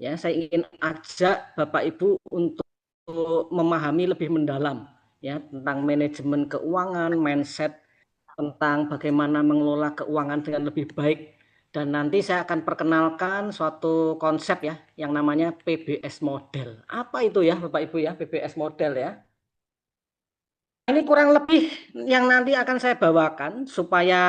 ya. Saya ingin ajak Bapak Ibu untuk memahami lebih mendalam ya tentang manajemen keuangan, mindset tentang bagaimana mengelola keuangan dengan lebih baik. Dan nanti saya akan perkenalkan suatu konsep ya yang namanya PBS model. Apa itu ya Bapak Ibu ya, PBS model ya? Ini kurang lebih yang nanti akan saya bawakan supaya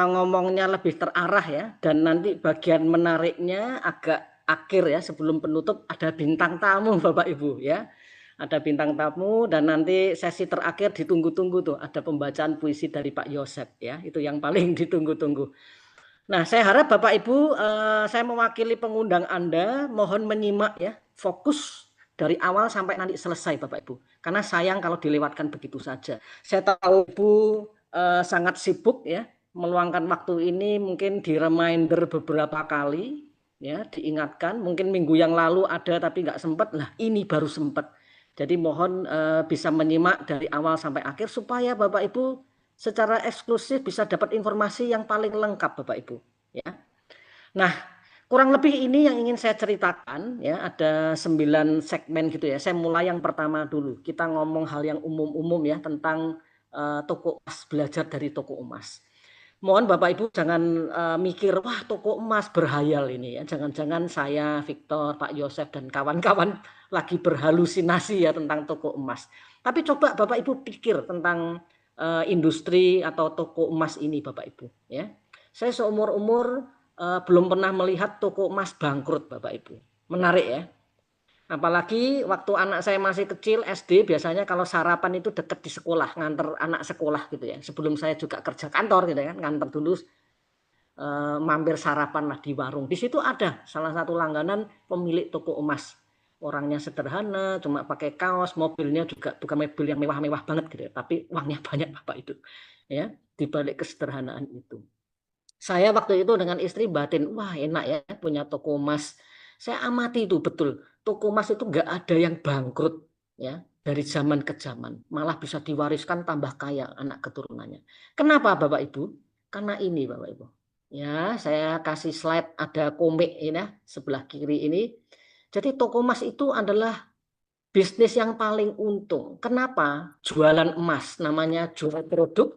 ngomongnya lebih terarah ya. Dan nanti bagian menariknya agak akhir ya, sebelum penutup ada bintang tamu Bapak Ibu ya. Ada bintang tamu dan nanti sesi terakhir ditunggu-tunggu tuh ada pembacaan puisi dari Pak Yosep ya. Itu yang paling ditunggu-tunggu. Nah, saya harap Bapak Ibu, saya mewakili pengundang Anda, mohon menyimak ya, fokus dari awal sampai nanti selesai Bapak Ibu. Karena sayang kalau dilewatkan begitu saja. Saya tahu Ibu sangat sibuk ya, meluangkan waktu ini mungkin di reminder beberapa kali, ya, diingatkan. Mungkin minggu yang lalu ada tapi nggak sempat, lah ini baru sempat. Jadi mohon bisa menyimak dari awal sampai akhir supaya Bapak Ibu secara eksklusif bisa dapat informasi yang paling lengkap Bapak Ibu ya. Nah, kurang lebih ini yang ingin saya ceritakan ya, ada 9 segmen gitu ya. Saya mulai yang pertama dulu. Kita ngomong hal yang umum-umum ya tentang toko emas, belajar dari toko emas. Mohon Bapak Ibu jangan mikir wah toko emas berhayal ini ya. Jangan-jangan saya, Victor, Pak Yosef dan kawan-kawan lagi berhalusinasi ya tentang toko emas. Tapi coba Bapak Ibu pikir tentang industri atau toko emas ini Bapak Ibu ya. Saya seumur-umur belum pernah melihat toko emas bangkrut Bapak Ibu. Menarik ya. Apalagi waktu anak saya masih kecil SD biasanya kalau sarapan itu deket di sekolah, nganter anak sekolah gitu ya. Sebelum saya juga kerja kantor gitu kan, nganter dulu mampir sarapan lah di warung. Di situ ada salah satu langganan pemilik toko emas. Orangnya sederhana, cuma pakai kaos, mobilnya juga bukan mobil yang mewah-mewah banget gitu ya, tapi uangnya banyak Bapak itu. Ya, di balik kesederhanaan itu. Saya waktu itu dengan istri batin, wah enak ya punya toko emas. Saya amati itu betul, toko emas itu nggak ada yang bangkrut ya dari zaman ke zaman, malah bisa diwariskan tambah kaya anak keturunannya. Kenapa Bapak Ibu? Karena ini Bapak Ibu. Ya, saya kasih slide ada komik ini ya, sebelah kiri ini. Jadi toko emas itu adalah bisnis yang paling untung. Kenapa? Jualan emas, namanya jual produk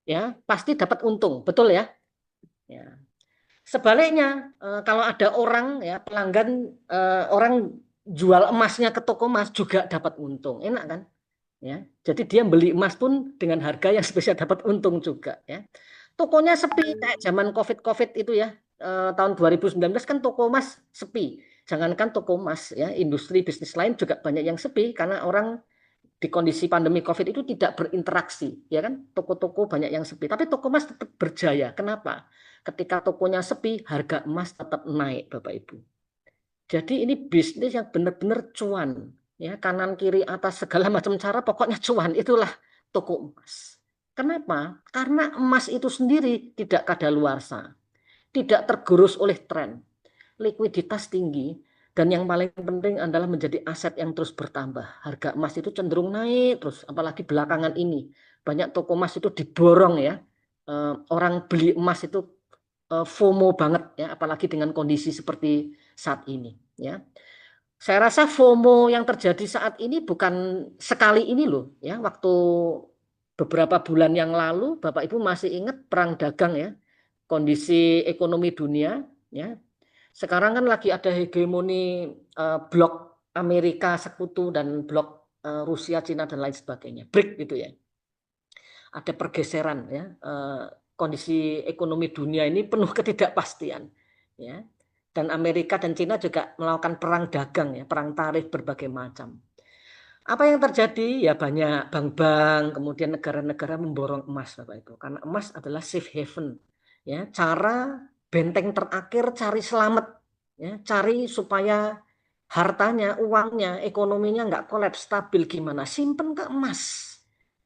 ya, pasti dapat untung, betul ya? Ya. Sebaliknya, kalau ada orang ya pelanggan orang jual emasnya ke toko emas juga dapat untung, enak kan? Ya, jadi dia beli emas pun dengan harga yang spesial dapat untung juga ya. Tokonya sepi kayak zaman COVID itu ya, tahun 2019 kan toko emas sepi. Jangankan toko emas ya, industri bisnis lain juga banyak yang sepi karena orang di kondisi pandemi COVID itu tidak berinteraksi, ya kan? Toko-toko banyak yang sepi, tapi toko emas tetap berjaya. Kenapa? Ketika tokonya sepi, harga emas tetap naik, Bapak Ibu. Jadi ini bisnis yang benar-benar cuan, ya kanan kiri atas segala macam cara, pokoknya cuan. Itulah toko emas. Kenapa? Karena emas itu sendiri tidak kadaluarsa, tidak tergerus oleh tren, likuiditas tinggi, dan yang paling penting adalah menjadi aset yang terus bertambah. Harga emas itu cenderung naik terus, apalagi belakangan ini. Banyak toko emas itu diborong ya. Orang beli emas itu FOMO banget ya, apalagi dengan kondisi seperti saat ini ya. Saya rasa FOMO yang terjadi saat ini bukan sekali ini loh ya. Waktu beberapa bulan yang lalu Bapak Ibu masih ingat perang dagang ya, kondisi ekonomi dunia ya. Sekarang kan lagi ada hegemoni blok Amerika Sekutu dan blok Rusia, Cina dan lain sebagainya. BRIC gitu ya. Ada pergeseran ya. Kondisi ekonomi dunia ini penuh ketidakpastian ya. Dan Amerika dan Cina juga melakukan perang dagang ya, perang tarif berbagai macam. Apa yang terjadi? Ya banyak bank-bank, kemudian negara-negara memborong emas Bapak Ibu. Karena emas adalah safe haven. Ya, cara benteng terakhir cari selamat. Ya, cari supaya hartanya, uangnya, ekonominya nggak kolaps, stabil gimana? Simpen ke emas.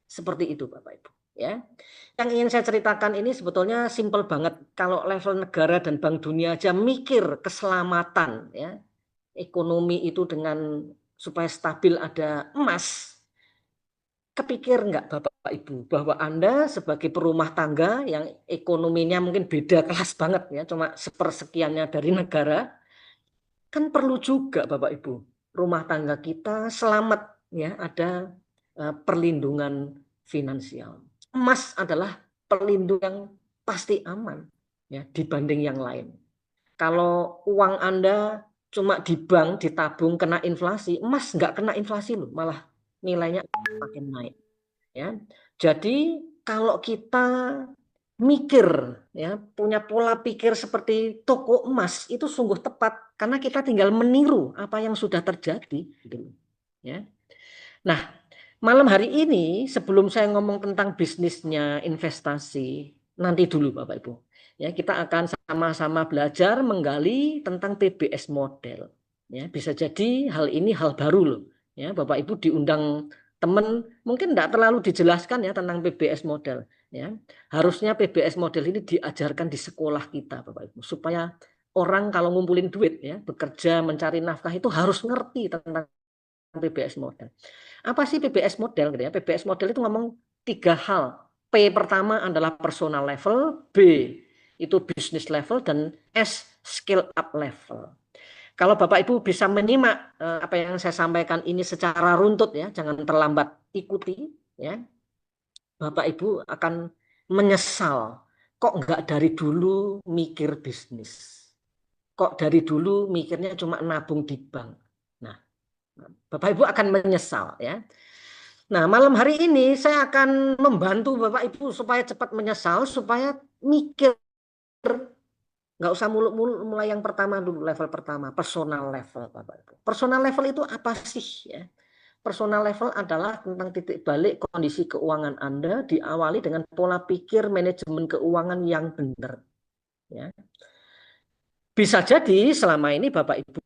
Seperti itu Bapak Ibu. Ya. Yang ingin saya ceritakan ini sebetulnya simpel banget. Kalau level negara dan Bank Dunia aja mikir keselamatan ya, ekonomi itu dengan supaya stabil ada emas, kepikir nggak Bapak Ibu bahwa Anda sebagai perumah tangga yang ekonominya mungkin beda kelas banget ya, cuma sepersekiannya dari negara, kan perlu juga Bapak Ibu rumah tangga kita selamat ya, ada perlindungan finansial. Emas adalah pelindung yang pasti aman ya dibanding yang lain. Kalau uang Anda cuma di bank ditabung kena inflasi, emas nggak kena inflasi loh, malah nilainya makin naik ya. Jadi kalau kita mikir ya, punya pola pikir seperti toko emas itu sungguh tepat karena kita tinggal meniru apa yang sudah terjadi gitu ya. Nah, malam hari ini sebelum saya ngomong tentang bisnisnya investasi, nanti dulu Bapak Ibu. Ya, kita akan sama-sama belajar menggali tentang PBS model. Ya, bisa jadi hal ini hal baru loh. Ya, Bapak Ibu diundang teman, mungkin tidak terlalu dijelaskan ya tentang PBS model. Ya, harusnya PBS model ini diajarkan di sekolah kita, Bapak Ibu, supaya orang kalau ngumpulin duit ya, bekerja mencari nafkah itu harus ngerti tentang PBS model. Apa sih PBS model gitu ya? PBS model itu ngomong 3 hal. P pertama adalah personal level, B itu business level, dan S skill up level. Kalau Bapak Ibu bisa menyimak apa yang saya sampaikan ini secara runtut ya, jangan terlambat ikuti ya. Bapak Ibu akan menyesal kok nggak dari dulu mikir bisnis. Kok dari dulu mikirnya cuma nabung di bank. Nah, Bapak Ibu akan menyesal ya. Nah, malam hari ini saya akan membantu Bapak Ibu supaya cepat menyesal, supaya mikir, nggak usah muluk-muluk, mulai yang pertama dulu, level pertama, personal level Bapak Ibu. Personal level itu apa sih ya? Personal level adalah tentang titik balik kondisi keuangan Anda diawali dengan pola pikir manajemen keuangan yang benar. Ya. Bisa jadi selama ini Bapak Ibu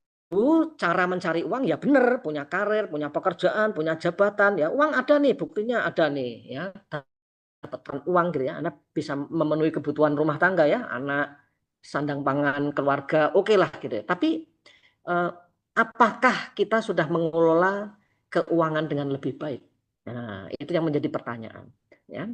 cara mencari uang ya benar, punya karir, punya pekerjaan, punya jabatan, ya uang ada nih, buktinya ada nih, ya dapatkan uang gitu ya, Anda bisa memenuhi kebutuhan rumah tangga ya, anak, sandang pangan, keluarga, oke lah gitu ya. Tapi apakah kita sudah mengelola keuangan dengan lebih baik? Nah, itu yang menjadi pertanyaan. Ya.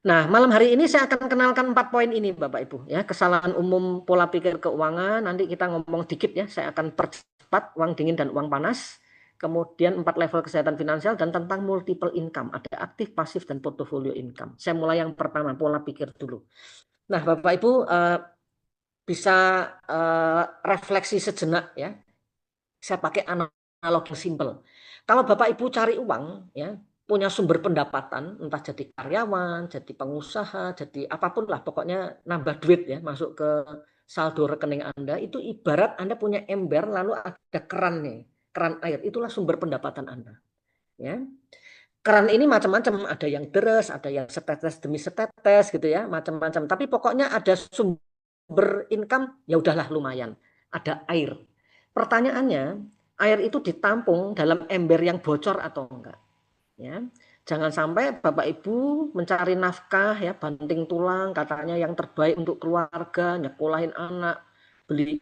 Nah, malam hari ini saya akan kenalkan 4 poin ini Bapak Ibu ya, kesalahan umum pola pikir keuangan. Nanti kita ngomong dikit ya, saya akan percepat uang dingin dan uang panas. Kemudian 4 level kesehatan finansial dan tentang multiple income, ada aktif, pasif dan portfolio income. Saya mulai yang pertama, pola pikir dulu. Nah, Bapak Ibu bisa refleksi sejenak ya. Saya pakai analogi yang simpel. Kalau Bapak Ibu cari uang ya, punya sumber pendapatan, entah jadi karyawan, jadi pengusaha, jadi apapun lah, pokoknya nambah duit ya, masuk ke saldo rekening Anda, itu ibarat Anda punya ember lalu ada keran nih, keran air, itulah sumber pendapatan Anda. Ya. Keran ini macam-macam, ada yang deres, ada yang setetes demi setetes gitu ya, macam-macam. Tapi pokoknya ada sumber income, ya udahlah lumayan, ada air. Pertanyaannya, air itu ditampung dalam ember yang bocor atau enggak? Ya, jangan sampai Bapak Ibu mencari nafkah ya, banting tulang, katanya yang terbaik untuk keluarga, nyekolahin anak, beli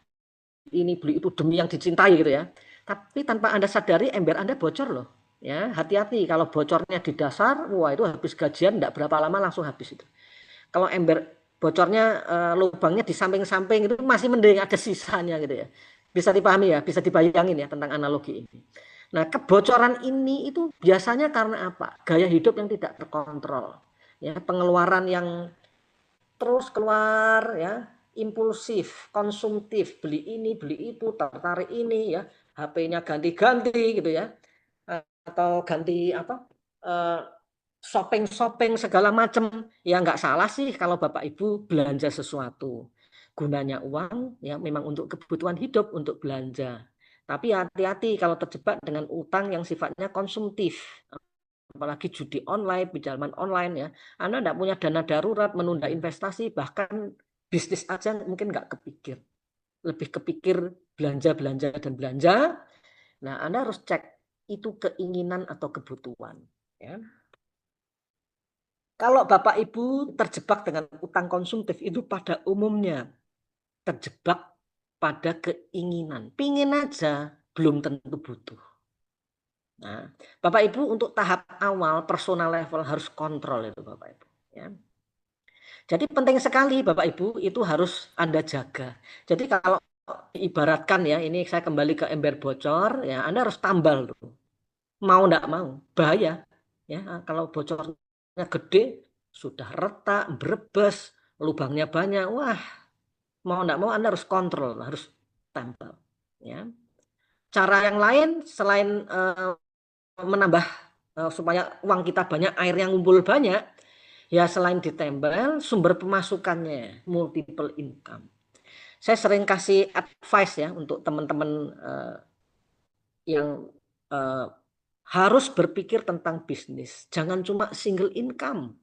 ini beli itu demi yang dicintai gitu ya. Tapi tanpa Anda sadari ember Anda bocor loh. Ya, hati-hati kalau bocornya di dasar, wah itu habis gajian enggak berapa lama langsung habis itu. Kalau ember bocornya lubangnya di samping-samping itu masih mending ada sisanya gitu ya. Bisa dipahami ya, bisa dibayangin ya tentang analogi ini. Nah, kebocoran ini itu biasanya karena apa? Gaya hidup yang tidak terkontrol. Ya, pengeluaran yang terus keluar ya, impulsif, konsumtif, beli ini, beli itu, tertarik ini ya, HP-nya ganti-ganti gitu ya. Atau ganti apa? Shopping segala macam, ya nggak salah sih kalau Bapak Ibu belanja sesuatu. Gunanya uang ya memang untuk kebutuhan hidup, untuk belanja. Tapi hati-hati kalau terjebak dengan utang yang sifatnya konsumtif. Apalagi judi online, pinjaman online ya. Anda tidak punya dana darurat, menunda investasi, bahkan bisnis aja mungkin nggak kepikir. Lebih kepikir belanja, belanja, dan belanja. Nah, Anda harus cek itu keinginan atau kebutuhan. Ya. Kalau Bapak Ibu terjebak dengan utang konsumtif itu pada umumnya terjebak pada keinginan. Pingin aja, belum tentu butuh. Nah, Bapak Ibu untuk tahap awal personal level harus kontrol itu Bapak Ibu. Ya. Jadi penting sekali Bapak Ibu itu harus Anda jaga. Jadi kalau ibaratkan ya, ini saya kembali ke ember bocor, ya Anda harus tambal tuh. Mau enggak mau, bahaya. Ya, kalau bocornya gede, sudah retak, berebes, lubangnya banyak, wah, mau enggak mau Anda harus kontrol, harus tambal. Ya. Cara yang lain selain menambah supaya uang kita banyak, air yang ngumpul banyak, ya selain ditempel, sumber pemasukannya, multiple income. Saya sering kasih advice ya untuk teman-teman yang uh, harus berpikir tentang bisnis. Jangan cuma single income.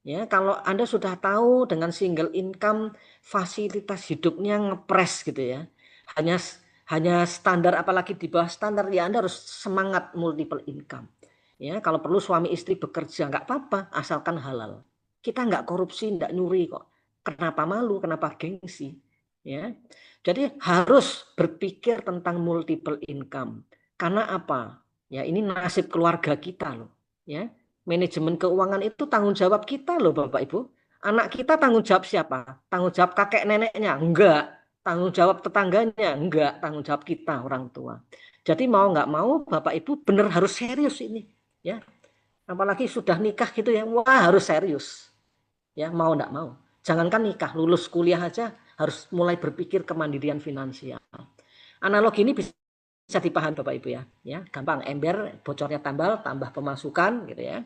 Ya, kalau Anda sudah tahu dengan single income fasilitas hidupnya ngepres gitu ya. Hanya hanya standar, apalagi di bawah standar, ya Anda harus semangat multiple income. Ya, kalau perlu suami istri bekerja nggak apa-apa asalkan halal. Kita nggak korupsi, nggak nyuri kok. Kenapa malu? Kenapa gengsi? Ya. Jadi harus berpikir tentang multiple income. Karena apa? Ya, ini nasib keluarga kita loh. Ya, manajemen keuangan itu tanggung jawab kita loh Bapak Ibu. Anak kita tanggung jawab siapa? Tanggung jawab kakek neneknya? Enggak. Tanggung jawab tetangganya? Enggak. Tanggung jawab kita orang tua. Jadi mau nggak mau Bapak Ibu benar harus serius ini. Ya, apalagi sudah nikah gitu ya, wah harus serius. Ya, mau nggak mau. Jangankan nikah, lulus kuliah aja harus mulai berpikir kemandirian finansial. Analogi ini bisa dipahami Bapak Ibu ya. Ya, gampang, ember bocornya tambal, tambah pemasukan gitu ya.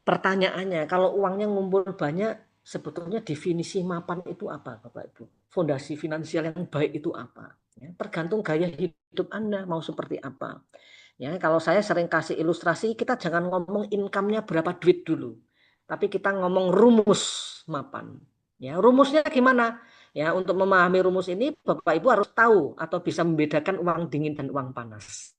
Pertanyaannya, kalau uangnya ngumpul banyak, sebetulnya definisi mapan itu apa Bapak Ibu? Fondasi finansial yang baik itu apa? Ya, tergantung gaya hidup Anda mau seperti apa. Ya, kalau saya sering kasih ilustrasi, kita jangan ngomong income-nya berapa duit dulu, tapi kita ngomong rumus mapan. Ya, rumusnya gimana? Ya, untuk memahami rumus ini, Bapak Ibu harus tahu atau bisa membedakan uang dingin dan uang panas.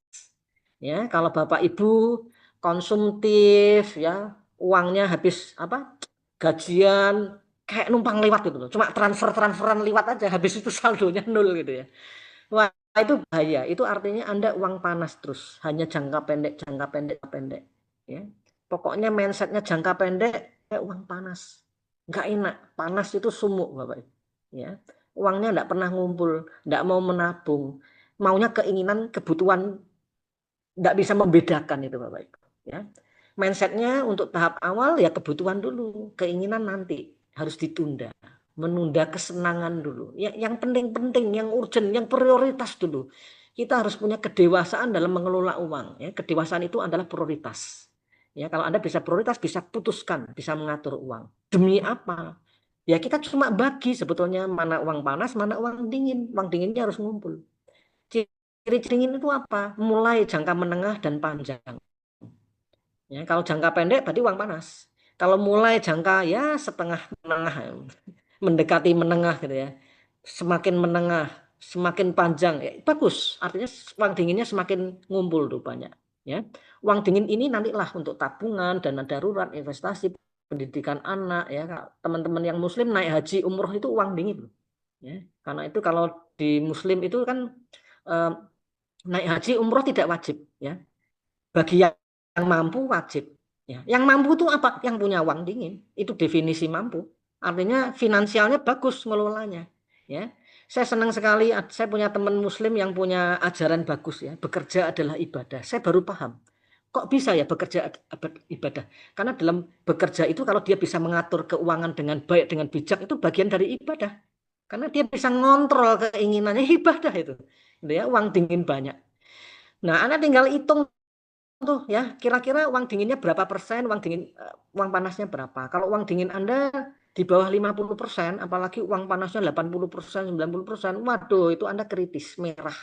Ya, kalau Bapak Ibu konsumtif, ya uangnya habis apa? Gajian kayak numpang lewat gitu loh. Cuma transferan lewat aja, habis itu saldonya nol gitu ya. Wah, itu bahaya. Itu artinya Anda uang panas terus, hanya jangka pendek, jangka pendek, jangka pendek. Ya, pokoknya mindsetnya jangka pendek, uang panas, nggak enak. Panas itu sumuk, Bapak. Ya, uangnya nggak pernah ngumpul, nggak mau menabung, maunya keinginan, kebutuhan, nggak bisa membedakan itu, Bapak. Ya, mindsetnya untuk tahap awal ya kebutuhan dulu, keinginan nanti harus ditunda, menunda kesenangan dulu. Ya, yang penting-penting, yang urgent, yang prioritas dulu. Kita harus punya kedewasaan dalam mengelola uang. Ya, kedewasaan itu adalah prioritas. Ya, kalau Anda bisa prioritas, bisa putuskan, bisa mengatur uang. Demi apa? Ya kita cuma bagi sebetulnya mana uang panas, mana uang dingin. Uang dinginnya harus ngumpul. Ciri-ciri itu apa? Mulai jangka menengah dan panjang. Ya, kalau jangka pendek tadi uang panas. Kalau mulai jangka ya setengah menengah, mendekati menengah gitu ya. Semakin menengah, semakin panjang, ya, bagus. Artinya uang dinginnya semakin ngumpul tuh banyak. Ya, uang dingin ini nantilah untuk tabungan, dana darurat, investasi, pendidikan anak. Ya, teman-teman yang Muslim naik haji, umroh itu uang dingin. Ya, karena itu kalau di Muslim itu kan eh, naik haji, umroh tidak wajib. Ya, bagi yang mampu wajib. Ya. Yang mampu itu apa? Yang punya uang dingin. Itu definisi mampu. Artinya finansialnya bagus ngelolanya. Ya. Saya senang sekali, saya punya teman muslim yang punya ajaran bagus ya. Bekerja adalah ibadah. Saya baru paham. Kok bisa ya bekerja ibadah? Karena dalam bekerja itu kalau dia bisa mengatur keuangan dengan baik, dengan bijak, itu bagian dari ibadah. Karena dia bisa ngontrol keinginannya, ibadah itu. Gitu ya, uang dingin banyak. Nah, Anda tinggal hitung tuh ya, kira-kira uang dinginnya berapa persen, uang panasnya berapa. Kalau uang dingin Anda di bawah 50%, apalagi uang panasnya 80%, 90%, waduh itu Anda kritis, merah,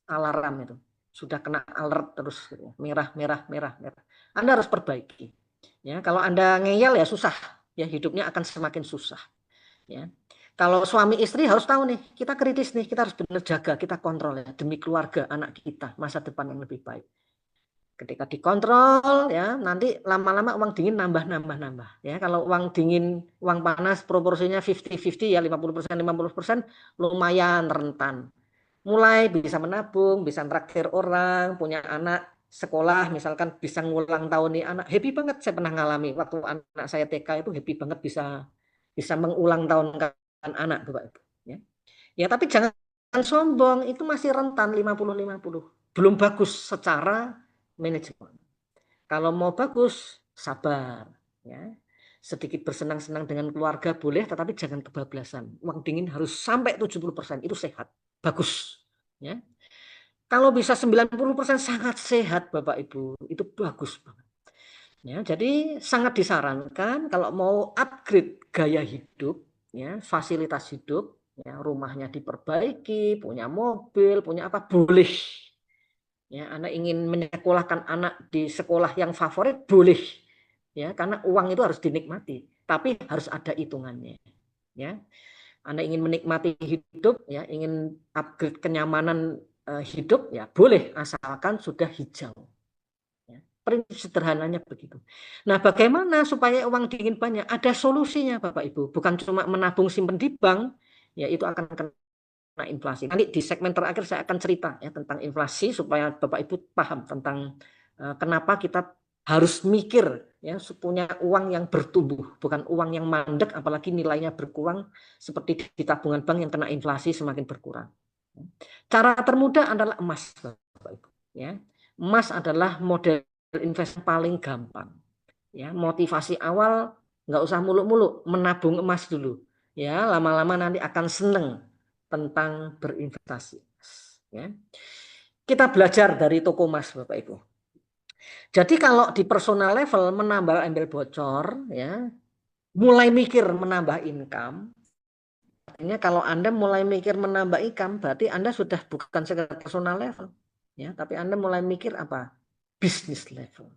alarm itu. Sudah kena alert terus gitu. Merah, merah, merah, merah. Anda harus perbaiki. Ya, kalau Anda ngeyel ya susah, ya hidupnya akan semakin susah, ya. Kalau suami istri harus tahu nih, kita kritis nih, kita harus benar jaga, kita kontrol ya demi keluarga, anak kita, masa depan yang lebih baik. Ketika dikontrol ya nanti lama-lama uang dingin nambah ya. Kalau uang dingin uang panas proporsinya 50-50 ya, 50% lumayan rentan. Mulai bisa menabung, bisa traktir orang, punya anak sekolah misalkan, bisa ngulang tahun nih anak. Happy banget, saya pernah ngalami waktu anak saya TK itu, happy banget bisa bisa mengulang tahunkan anak Bapak Ibu ya. Ya tapi jangan sombong, itu masih rentan 50-50. Belum bagus secara manajemen. Kalau mau bagus, sabar. Ya. Sedikit bersenang-senang dengan keluarga boleh, tetapi jangan kebablasan. Uang dingin harus sampai 70%, itu sehat. Bagus. Ya. Kalau bisa 90% sangat sehat Bapak Ibu, itu bagus banget. Ya, jadi sangat disarankan kalau mau upgrade gaya hidup, ya, fasilitas hidup, ya, rumahnya diperbaiki, punya mobil, punya apa, boleh. Ya, Anda ingin menyekolahkan anak di sekolah yang favorit, boleh. Ya, karena uang itu harus dinikmati, tapi harus ada hitungannya. Ya, Anda ingin menikmati hidup, ya, ingin upgrade kenyamanan hidup, ya, boleh asalkan sudah hijau. Ya, prinsip sederhananya begitu. Nah, bagaimana supaya uang dingin banyak? Ada solusinya, Bapak Ibu. Bukan cuma menabung simpen di bank, ya itu akan kena inflasi. Nanti di segmen terakhir saya akan cerita ya tentang inflasi supaya Bapak Ibu paham tentang kenapa kita harus mikir ya punya uang yang bertumbuh, bukan uang yang mandek apalagi nilainya berkurang seperti di tabungan bank yang kena inflasi semakin berkurang. Cara termudah adalah emas, Bapak Ibu. Ya, emas adalah model investasi paling gampang. Ya, motivasi awal nggak usah muluk-muluk, menabung emas dulu. Ya, lama-lama nanti akan seneng tentang berinvestasi. Ya. Kita belajar dari toko emas, Bapak Ibu. Jadi kalau di personal level menambah embel bocor, ya, mulai mikir menambah income. Artinya kalau Anda mulai mikir menambah income, berarti Anda sudah bukan sekedar personal level, ya, tapi Anda mulai mikir apa? Business level.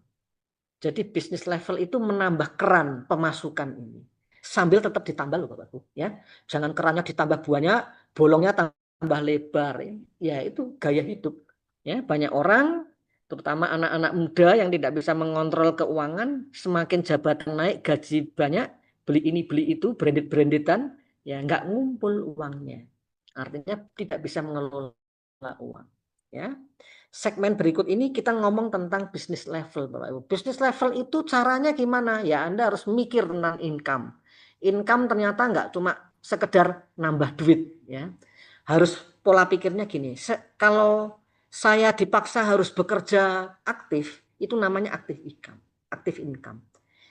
Jadi bisnis level itu menambah keran pemasukan ini. Sambil tetap ditambah loh Bapak Ibu, ya. Jangan kerannya ditambah banyak, bolongnya tambah lebar. Ya itu gaya hidup. Ya, banyak orang terutama anak-anak muda yang tidak bisa mengontrol keuangan, semakin jabatan naik, gaji banyak, beli ini beli itu, branded-brandedan, ya nggak ngumpul uangnya. Artinya tidak bisa mengelola uang. Ya. Segmen berikut ini kita ngomong tentang bisnis level, Bapak Ibu. Bisnis level itu caranya gimana? Ya Anda harus mikir tentang income. Income ternyata nggak cuma sekedar nambah duit, ya. Harus pola pikirnya gini. Kalau saya dipaksa harus bekerja aktif, itu namanya aktif income. Aktif income.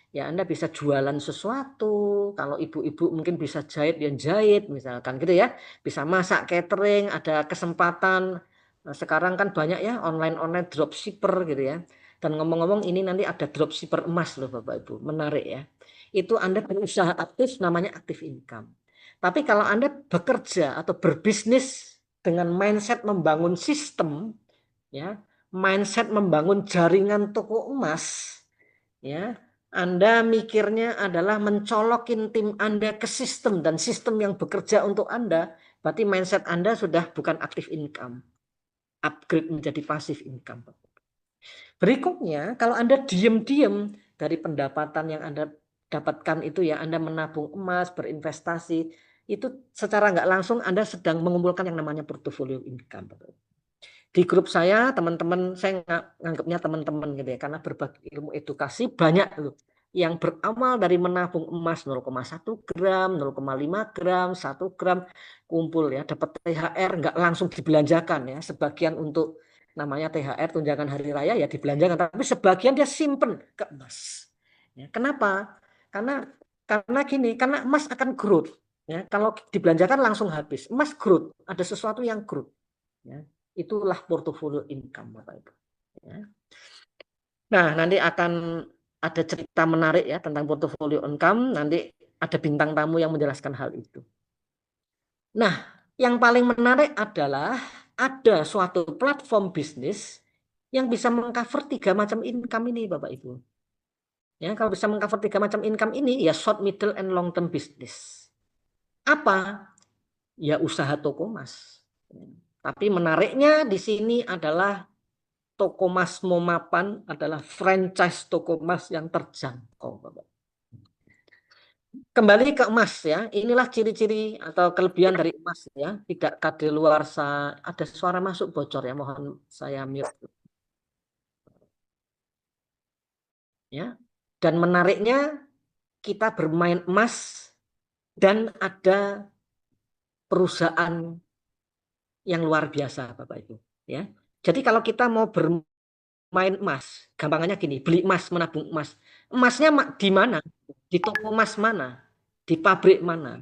Ya Anda bisa jualan sesuatu, kalau ibu-ibu mungkin bisa jahit, ya jahit misalkan gitu ya. Bisa masak catering, ada kesempatan. Nah, sekarang kan banyak ya online dropshipper gitu ya. Dan ngomong-ngomong ini nanti ada dropshipper emas loh Bapak Ibu, menarik ya. Itu Anda berusaha aktif namanya aktif income. Tapi kalau Anda bekerja atau berbisnis dengan mindset membangun sistem, ya, mindset membangun jaringan toko emas, ya, Anda mikirnya adalah mencolokin tim Anda ke sistem dan sistem yang bekerja untuk Anda, berarti mindset Anda sudah bukan aktif income, upgrade menjadi pasif income. Berikutnya, kalau Anda diam-diam dari pendapatan yang Anda dapatkan itu ya, Anda menabung emas, berinvestasi, itu secara nggak langsung Anda sedang mengumpulkan yang namanya portfolio income. Di grup saya, teman-teman, saya nganggapnya teman-teman gitu ya, karena berbagi ilmu edukasi banyak loh yang berawal dari menabung emas 0,1 gram, 0,5 gram, 1 gram, kumpul ya, dapat THR nggak langsung dibelanjakan ya, sebagian untuk namanya THR tunjangan hari raya ya dibelanjakan, tapi sebagian dia simpen ke emas. Ya, kenapa? Karena gini, karena emas akan growth. Ya, kalau dibelanjakan langsung habis, emas growth, ada sesuatu yang growth. Ya, itulah portofolio income Bapak Ibu. Ya. Nah, nanti akan ada cerita menarik ya tentang portofolio income. Nanti ada bintang tamu yang menjelaskan hal itu. Nah, yang paling menarik adalah ada suatu platform bisnis yang bisa mengcover 3 macam income ini, Bapak Ibu. Ya, kalau bisa mengcover 3 macam income ini, ya short, middle, and long term business. Apa? Ya usaha toko mas. Tapi menariknya di sini adalah toko emas Momapan adalah franchise toko emas yang terjangkau, Bapak. Kembali ke emas ya, inilah ciri-ciri atau kelebihan dari emas ya, tidak kadaluarsa. Ada suara masuk bocor ya, mohon saya mute. Ya. Dan menariknya kita bermain emas dan ada perusahaan yang luar biasa, Bapak Ibu. Ya, jadi kalau kita mau bermain emas, gampangannya gini, beli emas, menabung emas, emasnya di mana? Di toko emas mana? Di pabrik mana?